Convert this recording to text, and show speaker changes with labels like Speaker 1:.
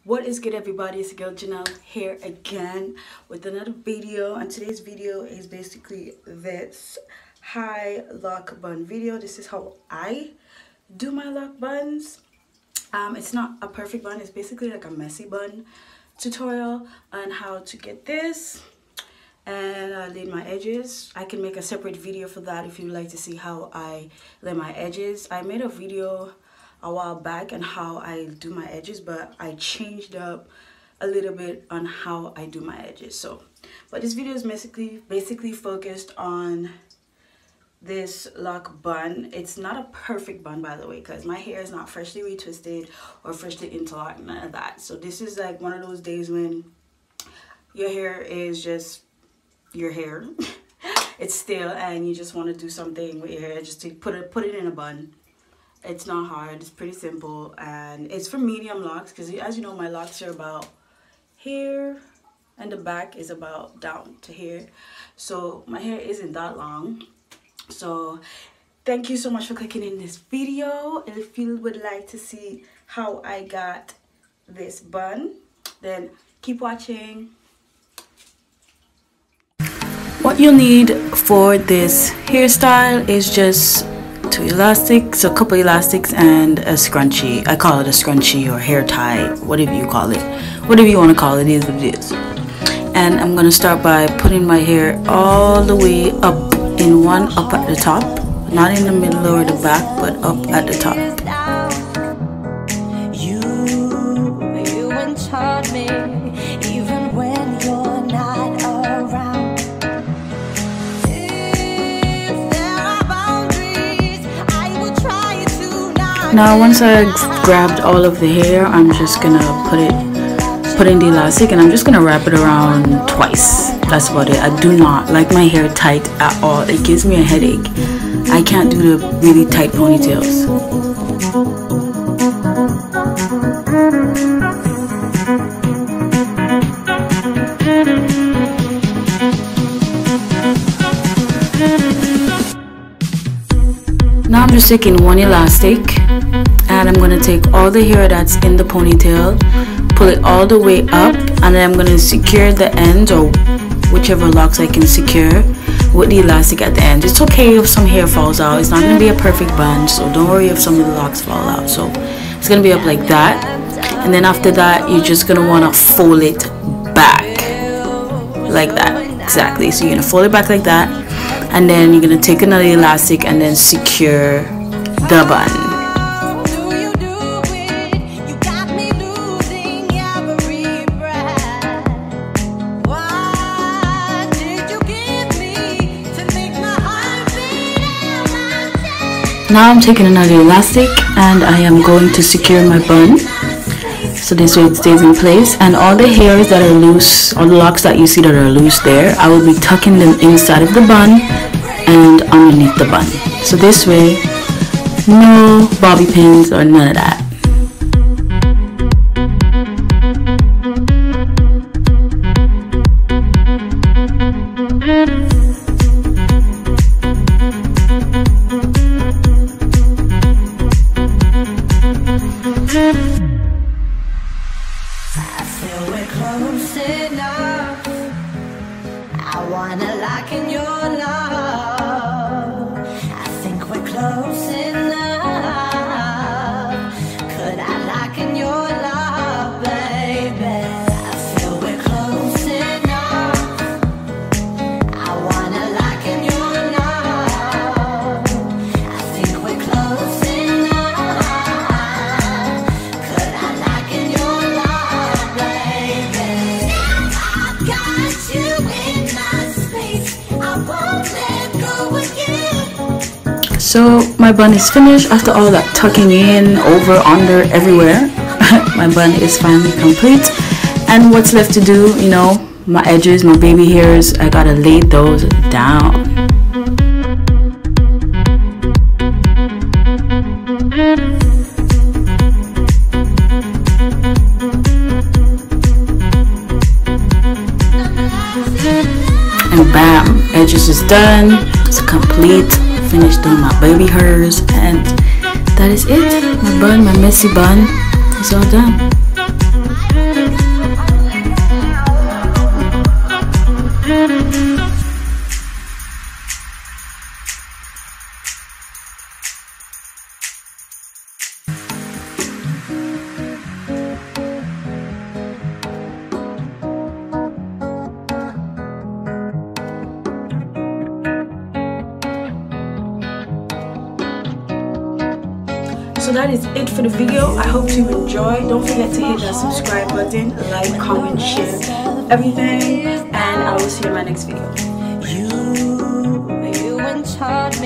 Speaker 1: What is good, everybody? It's your girl Janelle here again with another video, and today's video is basically this high loc bun video. This is how I do my loc buns. It's not a perfect bun, it's basically like a messy bun tutorial on how to get this and lay my edges. I can make a separate video for that if you'd like to see how I lay my edges. I made a video a while back on how I do my edges, but I changed up a little bit on how I do my edges. But this video is basically focused on this loc bun. It's not a perfect bun, by the way, because my hair is not freshly retwisted or freshly interlocked, none of that. So this is like one of those days when your hair is just your hair. It's stale and you just want to do something with your hair, just to put it in a bun. It's not hard, it's pretty simple, and it's for medium locks because, as you know, my locks are about here and the back is about down to here. So my hair isn't that long. So thank you so much for clicking in this video. If you would like to see how I got this bun, then keep watching. What you'll need for this hairstyle is just two elastics, a couple elastics, and a scrunchie. I call it a scrunchie or hair tie, whatever you call it. Whatever you want to call it is what it is. And I'm going to start by putting my hair all the way up in one, up at the top. Not in the middle or the back, but up at the top. You taught me even when you're not around. Now once I grabbed all of the hair, I'm just gonna put in the elastic, and I'm just gonna wrap it around twice. That's about it. I do not like my hair tight at all. It gives me a headache. I can't do the really tight ponytails. Now I'm just taking one elastic, and I'm going to take all the hair that's in the ponytail, pull it all the way up, and then I'm going to secure the ends, or whichever locks I can secure, with the elastic at the end. It's okay if some hair falls out. It's not going to be a perfect bun, so don't worry if some of the locks fall out. So it's going to be up like that, and then after that you're just going to want to fold it back like that. Exactly. So you're going to fold it back like that, and then you're going to take another elastic and then secure the bun. Now I'm taking another elastic and I am going to secure my bun, so this way it stays in place, and all the hairs that are loose, all the locks that you see that are loose there, I will be tucking them inside of the bun and underneath the bun. So this way, no bobby pins or none of that.
Speaker 2: I wanna lock in your love. I think we're close enough. Could I lock in your love, baby? I feel we're close enough. I wanna lock in your love. I think we're close enough. Could I lock in your love, baby? Now I've got you in my space. I won't let go again.
Speaker 1: So my bun is finished after all that tucking in, over, under, everywhere. My bun is finally complete, and what's left to do, you know, my edges, my baby hairs, I gotta lay those down. And bam, edges is done. It's complete. Finished doing my baby hairs, and that is it. My bun, my messy bun, is all done. So that is it for the video. I hope you enjoy. Don't forget to hit that subscribe button, like, comment, share, everything, and I will see you in my next video.
Speaker 2: You in charge